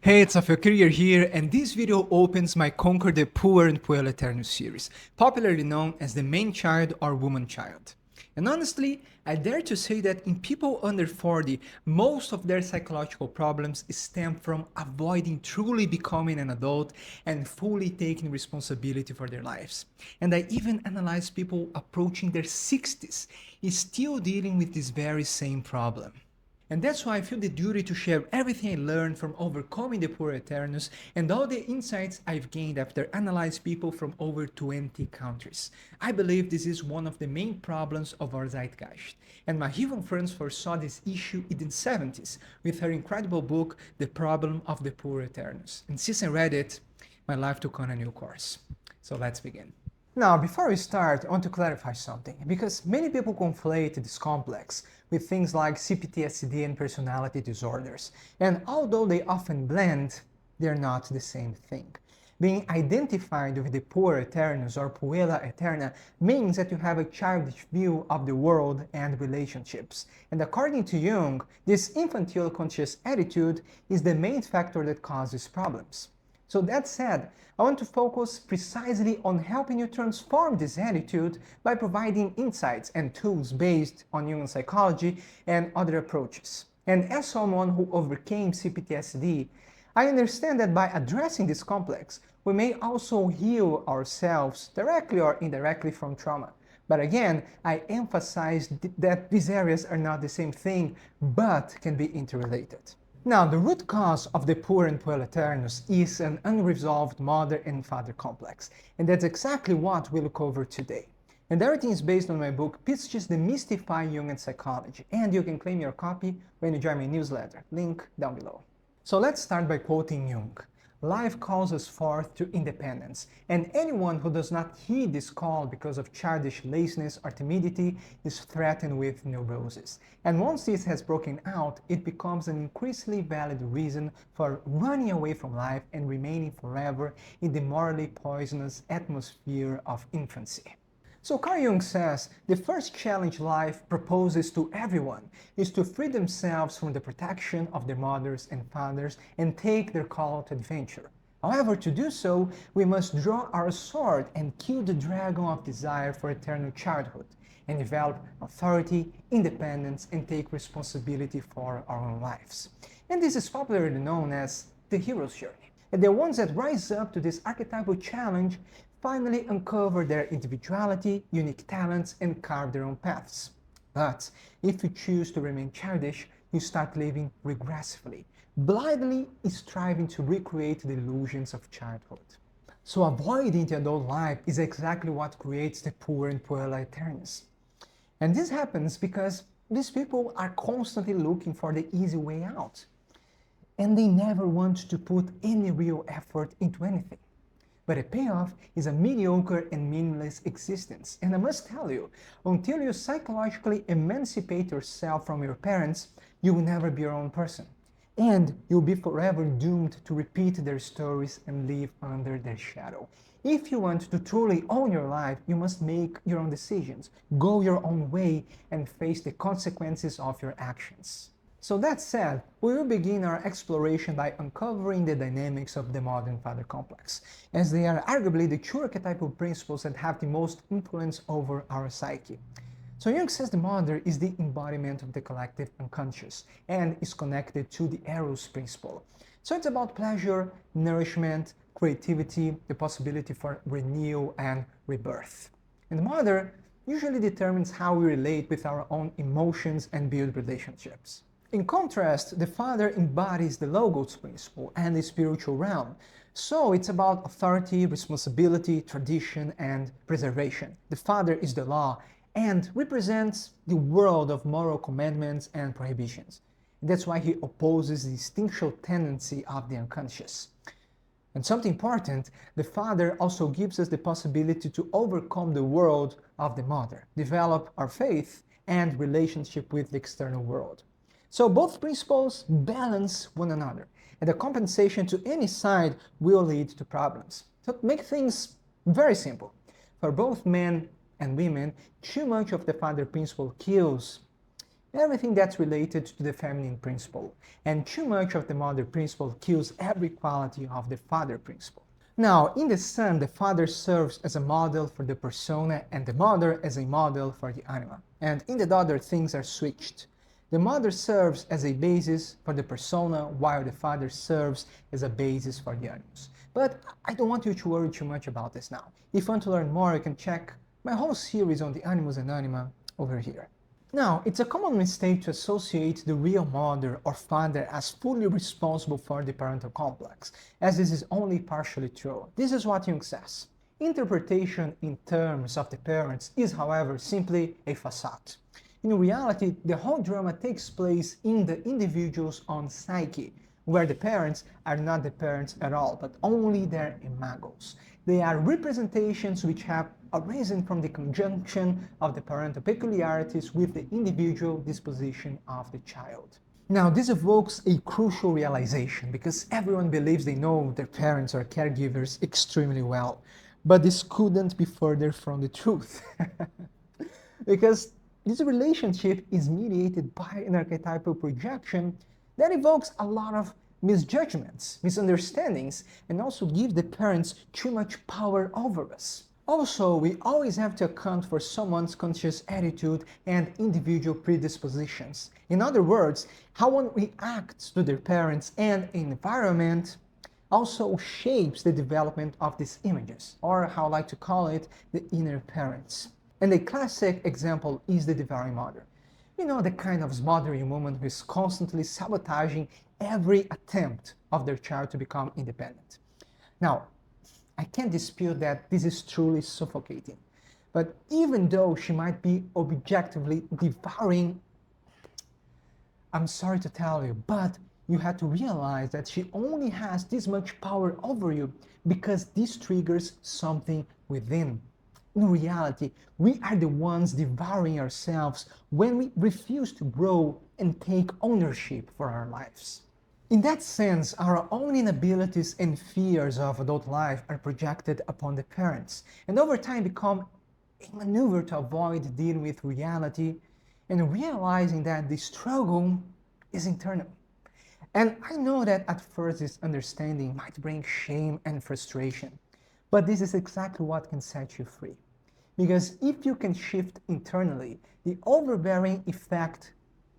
Hey, it's a career here, and this video opens my Conquer the Puer and Puer Aeternus series, popularly known as the man child or woman child. And honestly, I dare to say that in people under 40, most of their psychological problems stem from avoiding truly becoming an adult and fully taking responsibility for their lives. And I even analyze people approaching their 60s still dealing with this very same problem. And that's why I feel the duty to share everything I learned from overcoming the Puer Aeternus and all the insights I've gained after analyzing people from over 20 countries. I believe this is one of the main problems of our zeitgeist. And my human friends foresaw this issue in the 70s with her incredible book, The Problem of the Puer Aeternus. And since I read it, my life took on a new course. So let's begin. Now, before we start, I want to clarify something, because many people conflate this complex with things like CPTSD and personality disorders, and although they often blend, they're not the same thing. Being identified with the Puer Aeternus or Puella Aeterna means that you have a childish view of the world and relationships. And according to Jung, this infantile conscious attitude is the main factor that causes problems. So that said, I want to focus precisely on helping you transform this attitude by providing insights and tools based on human psychology and other approaches. And as someone who overcame CPTSD, I understand that by addressing this complex, we may also heal ourselves directly or indirectly from trauma. But again, I emphasize that these areas are not the same thing, but can be interrelated. Now, the root cause of the Puer and Puer Aeternus is an unresolved mother and father complex, and that's exactly what we'll cover today. And everything is based on my book, Pitches Demystifying Jungian Psychology, and you can claim your copy when you join my newsletter, link down below. So let's start by quoting Jung. Life calls us forth to independence, and anyone who does not heed this call because of childish laziness or timidity is threatened with neurosis. And once this has broken out, it becomes an increasingly valid reason for running away from life and remaining forever in the morally poisonous atmosphere of infancy. So Carl Jung says, the first challenge life proposes to everyone is to free themselves from the protection of their mothers and fathers and take their call to adventure. However, to do so, we must draw our sword and kill the dragon of desire for eternal childhood and develop authority, independence, and take responsibility for our own lives. And this is popularly known as the hero's journey. And the ones that rise up to this archetypal challenge finally uncover their individuality, unique talents, and carve their own paths. But if you choose to remain childish, you start living regressively, blindly striving to recreate the illusions of childhood. So avoiding the adult life is exactly what creates the Puer and Puella Aeternus. And this happens because these people are constantly looking for the easy way out. And they never want to put any real effort into anything. But the payoff is a mediocre and meaningless existence. And I must tell you, until you psychologically emancipate yourself from your parents, you will never be your own person. And you'll be forever doomed to repeat their stories and live under their shadow. If you want to truly own your life, you must make your own decisions, go your own way, and face the consequences of your actions. So that said, we will begin our exploration by uncovering the dynamics of the modern father complex, as they are arguably the two archetypal principles that have the most influence over our psyche. So Jung says the mother is the embodiment of the collective unconscious and is connected to the Eros principle. So it's about pleasure, nourishment, creativity, the possibility for renewal and rebirth. And the mother usually determines how we relate with our own emotions and build relationships. In contrast, the father embodies the Logos principle and the spiritual realm. So it's about authority, responsibility, tradition, and preservation. The father is the law and represents the world of moral commandments and prohibitions. That's why he opposes the instinctual tendency of the unconscious. And something important, the father also gives us the possibility to overcome the world of the mother, develop our faith and relationship with the external world. So both principles balance one another, and the compensation to any side will lead to problems. So to make things very simple, for both men and women, too much of the father principle kills, everything that's related to the feminine principle, and too much of the mother principle kills every quality of the father principle. Now, in the son, the father serves as a model for the persona and the mother as a model for the anima. And in the daughter, things are switched. The mother serves as a basis for the persona, while the father serves as a basis for the animus. But I don't want you to worry too much about this now. If you want to learn more, you can check my whole series on the animus and anima over here. Now, it's a common mistake to associate the real mother or father as fully responsible for the parental complex, as this is only partially true. This is what Jung says. Interpretation in terms of the parents is, however, simply a facade. In reality, the whole drama takes place in the individual's own psyche, where the parents are not the parents at all, but only their imagos. They are representations which have arisen from the conjunction of the parental peculiarities with the individual disposition of the child. Now, this evokes a crucial realization because everyone believes they know their parents or caregivers extremely well, but this couldn't be further from the truth. Because this relationship is mediated by an archetypal projection that evokes a lot of misjudgments, misunderstandings, and also give the parents too much power over us. Also, we always have to account for someone's conscious attitude and individual predispositions. In other words, how one reacts to their parents and environment also shapes the development of these images, or how I like to call it, the inner parents. And a classic example is the devouring mother. You know, the kind of smothering woman who is constantly sabotaging every attempt of their child to become independent. Now, I can't dispute that this is truly suffocating. But even though she might be objectively devouring, I'm sorry to tell you, but you have to realize that she only has this much power over you because this triggers something within. In reality, we are the ones devouring ourselves when we refuse to grow and take ownership for our lives. In that sense, our own inabilities and fears of adult life are projected upon the parents, and over time become a maneuver to avoid dealing with reality and realizing that the struggle is internal. And I know that at first this understanding might bring shame and frustration, but this is exactly what can set you free. Because if you can shift internally, the overbearing effect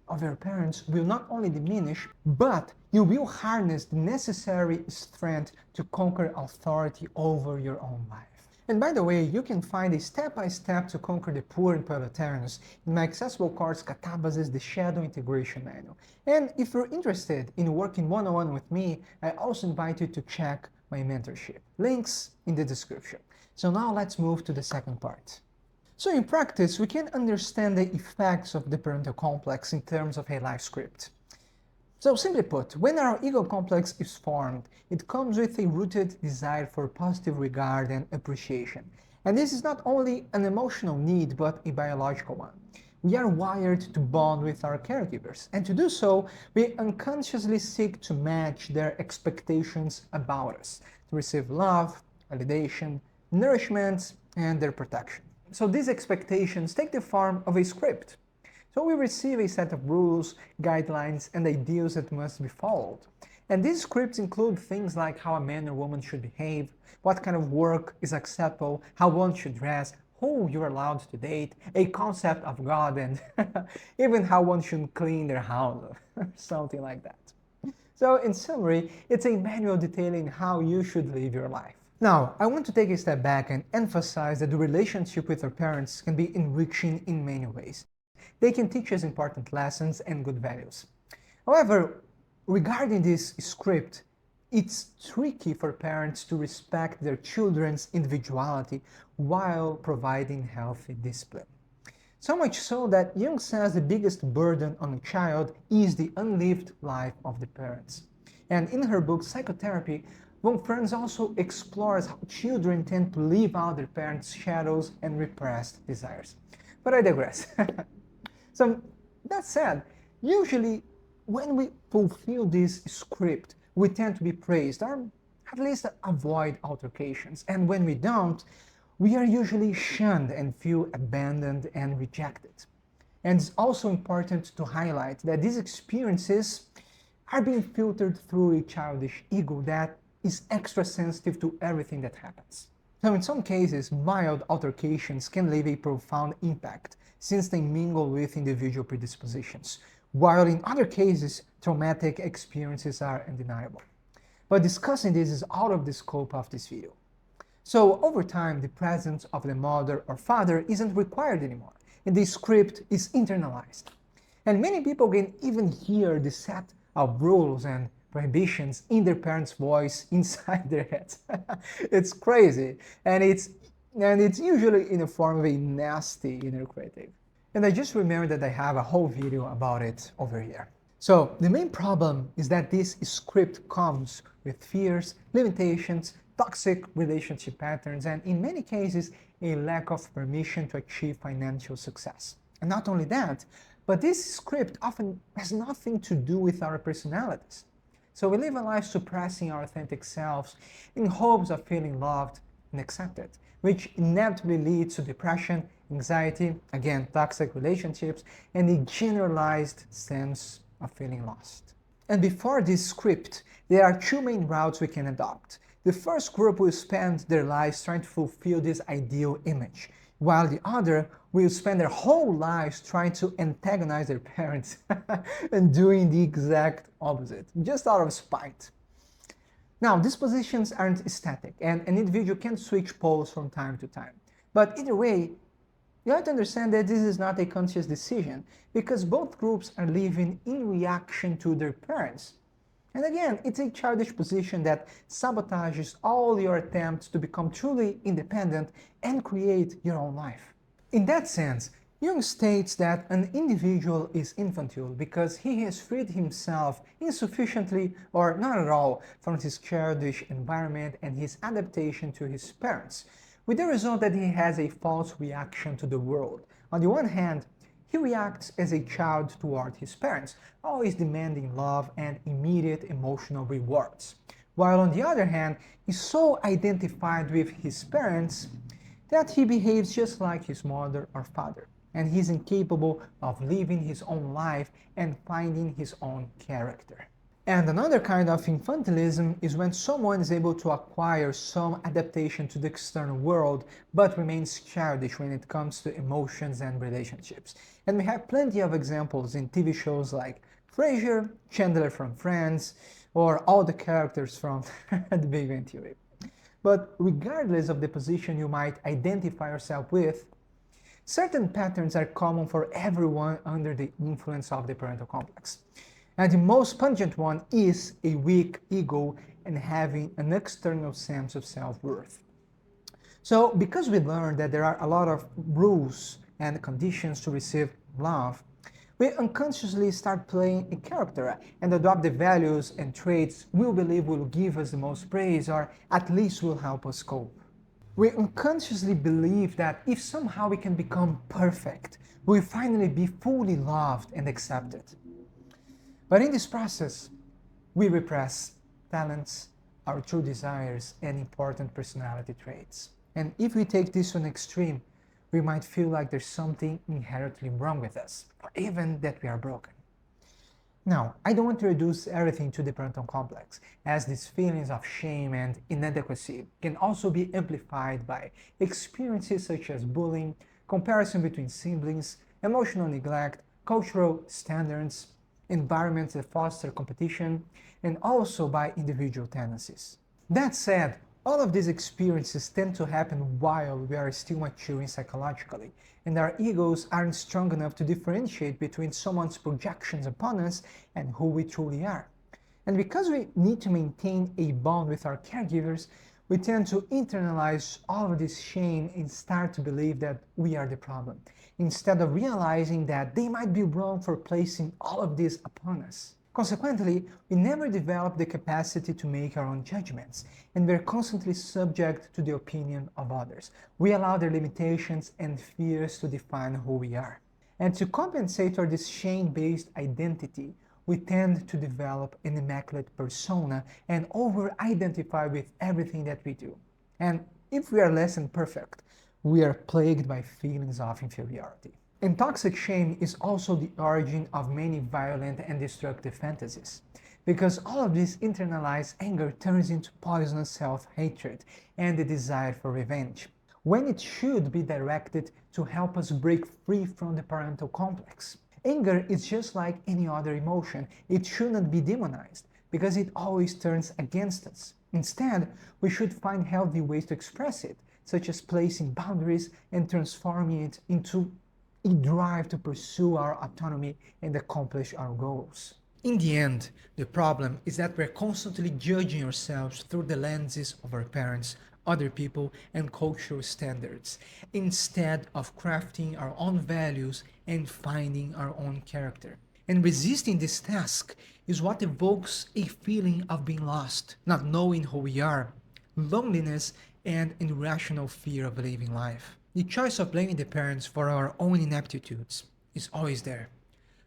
of your parents will not only diminish, but you will harness the necessary strength to conquer authority over your own life. And by the way, you can find a step-by-step to conquer the Puer and Puer Aeternus in my accessible course Catabasis, the Shadow Integration Manual. And if you're interested in working one-on-one with me, I also invite you to check my mentorship. Links in the description. So now let's move to the second part. So in practice, we can understand the effects of the parental complex in terms of a life script. So simply put, when our ego complex is formed, it comes with a rooted desire for positive regard and appreciation. And this is not only an emotional need, but a biological one. We are wired to bond with our caregivers, and to do so, we unconsciously seek to match their expectations about us, to receive love, validation, nourishment, and their protection. So these expectations take the form of a script. So we receive a set of rules, guidelines, and ideals that must be followed. And these scripts include things like how a man or woman should behave, what kind of work is acceptable, how one should dress, who you're allowed to date, a concept of God, and even how one should clean their house, something like that. So in summary, it's a manual detailing how you should live your life. Now, I want to take a step back and emphasize that the relationship with our parents can be enriching in many ways. They can teach us important lessons and good values. However, regarding this script, it's tricky for parents to respect their children's individuality while providing healthy discipline. So much so that Jung says the biggest burden on a child is the unlived life of the parents. And in her book, Psychotherapy, von Franz also explores how children tend to live out their parents' shadows and repressed desires. But I digress. So that said, usually when we fulfill this script, we tend to be praised or at least avoid altercations. And when we don't, we are usually shunned and feel abandoned and rejected. And it's also important to highlight that these experiences are being filtered through a childish ego that is extra sensitive to everything that happens. So in some cases, mild altercations can leave a profound impact since they mingle with individual predispositions, while in other cases, traumatic experiences are undeniable. But discussing this is out of the scope of this video. So over time, the presence of the mother or father isn't required anymore, and the script is internalized. And many people can even hear the set of rules and prohibitions in their parents' voice inside their heads. It's crazy, and it's usually in the form of a nasty inner critic. And I just remembered that I have a whole video about it over here. So the main problem is that this script comes with fears, limitations, toxic relationship patterns, and in many cases, a lack of permission to achieve financial success. And not only that, but this script often has nothing to do with our personalities. So we live a life suppressing our authentic selves in hopes of feeling loved and accepted, which inevitably leads to depression, anxiety, again, toxic relationships, and a generalized sense of feeling lost. And before this script, there are two main routes we can adopt. The first group will spend their lives trying to fulfill this ideal image, while the other will spend their whole lives trying to antagonize their parents and doing the exact opposite, just out of spite. Now, these positions aren't static, and an individual can switch poles from time to time. But either way, you have to understand that this is not a conscious decision, because both groups are living in reaction to their parents. And again, it's a childish position that sabotages all your attempts to become truly independent and create your own life. In that sense, Jung states that an individual is infantile because he has freed himself insufficiently or not at all from his childish environment and his adaptation to his parents, with the result that he has a false reaction to the world. On the one hand, he reacts as a child toward his parents, always demanding love and immediate emotional rewards. While on the other hand, he's so identified with his parents that he behaves just like his mother or father, and he's incapable of living his own life and finding his own character. And another kind of infantilism is when someone is able to acquire some adaptation to the external world, but remains childish when it comes to emotions and relationships. And we have plenty of examples in TV shows like Frasier, Chandler from Friends, or all the characters from The Big Bang Theory. But regardless of the position you might identify yourself with, certain patterns are common for everyone under the influence of the parental complex. And the most pungent one is a weak ego and having an external sense of self-worth. So because we learned that there are a lot of rules and conditions to receive love, we unconsciously start playing a character and adopt the values and traits we believe will give us the most praise or at least will help us cope. We unconsciously believe that if somehow we can become perfect, we'll finally be fully loved and accepted. But in this process, we repress talents, our true desires, and important personality traits. And if we take this to an extreme, we might feel like there's something inherently wrong with us, or even that we are broken. Now, I don't want to reduce everything to the parental complex, as these feelings of shame and inadequacy can also be amplified by experiences such as bullying, comparison between siblings, emotional neglect, cultural standards, environments that foster competition, and also by individual tendencies. That said, all of these experiences tend to happen while we are still maturing psychologically, and our egos aren't strong enough to differentiate between someone's projections upon us and who we truly are. And because we need to maintain a bond with our caregivers, we tend to internalize all of this shame and start to believe that we are the problem, instead of realizing that they might be wrong for placing all of this upon us. Consequently, we never develop the capacity to make our own judgments, and we're constantly subject to the opinion of others. We allow their limitations and fears to define who we are. And to compensate for this shame-based identity, we tend to develop an immaculate persona and over-identify with everything that we do. And if we are less than perfect, we are plagued by feelings of inferiority. And toxic shame is also the origin of many violent and destructive fantasies. Because all of this internalized anger turns into poisonous self-hatred and the desire for revenge, when it should be directed to help us break free from the parental complex. Anger is just like any other emotion. It shouldn't be demonized because it always turns against us. Instead, we should find healthy ways to express it, such as placing boundaries and transforming it into a drive to pursue our autonomy and accomplish our goals. In the end, the problem is that we're constantly judging ourselves through the lenses of our parents, other people, and cultural standards, instead of crafting our own values and finding our own character. And resisting this task is what evokes a feeling of being lost, not knowing who we are, loneliness, and an irrational fear of living life. The choice of blaming the parents for our own ineptitudes is always there.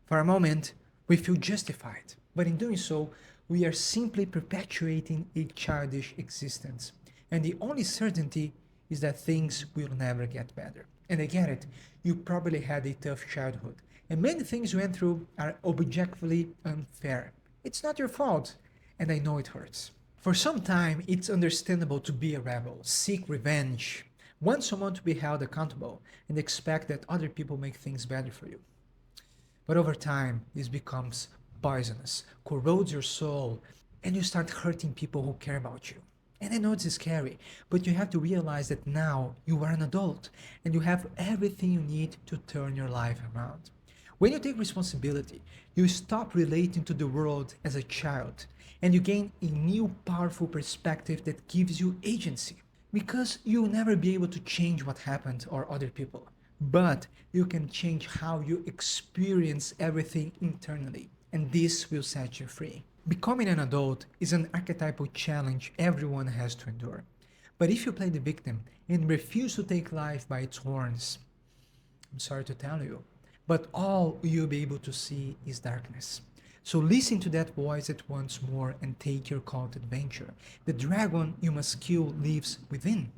For a moment, we feel justified, but in doing so, we are simply perpetuating a childish existence. And the only certainty is that things will never get better. And I get it, you probably had a tough childhood, and many things you went through are objectively unfair. It's not your fault, and I know it hurts. For some time, it's understandable to be a rebel, seek revenge, want someone to be held accountable, and expect that other people make things better for you. But over time, this becomes poisonous, corrodes your soul, and you start hurting people who care about you. And I know it's scary, but you have to realize that now you are an adult and you have everything you need to turn your life around. When you take responsibility, you stop relating to the world as a child and you gain a new powerful perspective that gives you agency. Because you'll never be able to change what happened or other people, but you can change how you experience everything internally, and this will set you free. Becoming an adult is an archetypal challenge everyone has to endure. But if you play the victim and refuse to take life by its horns, I'm sorry to tell you, but all you'll be able to see is darkness. So listen to that voice at once more and take your call to adventure. The dragon you must kill lives within.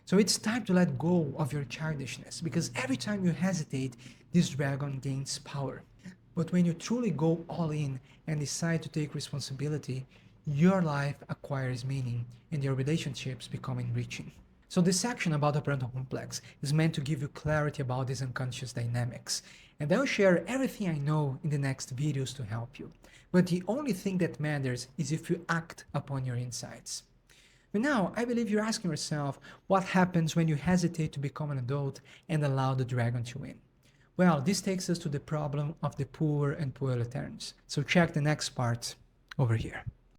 So it's time to let go of your childishness, because every time you hesitate, this dragon gains power. But when you truly go all in and decide to take responsibility, your life acquires meaning and your relationships become enriching. So this section about the parental complex is meant to give you clarity about these unconscious dynamics, and I'll share everything I know in the next videos to help you. But the only thing that matters is if you act upon your insights. But now, I believe you're asking yourself, what happens when you hesitate to become an adult and allow the dragon to win? Well, this takes us to the problem of the Puer and Puer Aeternus. So check the next part over here.